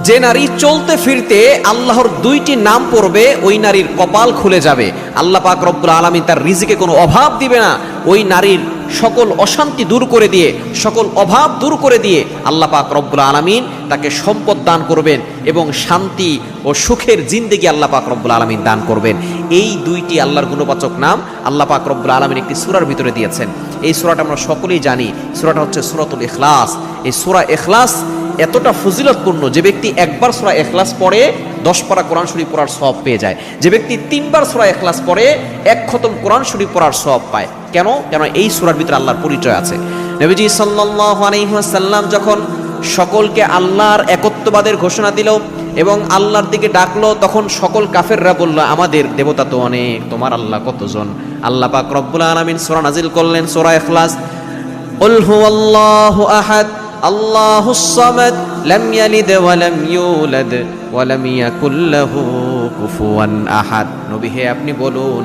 যে নারী চলতে ফিরতে আল্লাহর দুইটি নাম পড়বে ওই নারীর কপাল খুলে যাবে। আল্লাহ পাক রব্বুল আলামিন তার রিজিকে কোনো অভাব দিবে না। ওই নারীর সকল অশান্তি দূর করে দিয়ে, সকল অভাব দূর করে দিয়ে আল্লাহ পাক রব্বুল আলামিন তাকে সম্পদ দান করবেন এবং শান্তি ও সুখের জিন্দেগি আল্লাহ পাক রব্বুল আলামিন দান করবেন। এই দুইটি আল্লাহর গুণবাচক নাম আল্লাহ পাক রব্বুল আলামিন একটি সূরার ভিতরে দিয়েছেন। এই সূরাটা আমরা সকলেই জানি, সূরাটা হচ্ছে সূরাতুল ইখলাস। এই সূরা ইখলাস এতটা ফজিলতপূর্ণ, যে ব্যক্তি একবার সূরা ইখলাস পড়ে 10 পারা কোরআন শরীফ পড়ার সওয়াব পেয়ে যায়। যে ব্যক্তি 3 বার সূরা ইখলাস পড়ে 1 খতম কোরআন শরীফ পড়ার সওয়াব পায়। কেন? কেন এই সূরার ভিতরে আল্লাহর পরিচয় আছে। নবীজি সাল্লাল্লাহু আলাইহি ওয়াসাল্লাম যখন সকলকে আল্লাহর একত্ববাদের ঘোষণা দিল এবং আল্লাহর দিকে ডাকলো, তখন সকল কাফেররা বলল, আমাদের দেবতা তো অনেক, তোমার আল্লাহ কতজন? আল্লাহ পাক রব্বুল আলামিন সূরা নাজিল করলেন, সূরা ইখলাস। কুল হুয়াল্লাহু আহাদ আল্লাহুস সামাদ লাম ইয়ালিদ ওয়া লাম ইউলাদ ওয়া লাম ইয়াকুল লাহু কুফুয়ান আহাদ। নবী হে, আপনি বলুন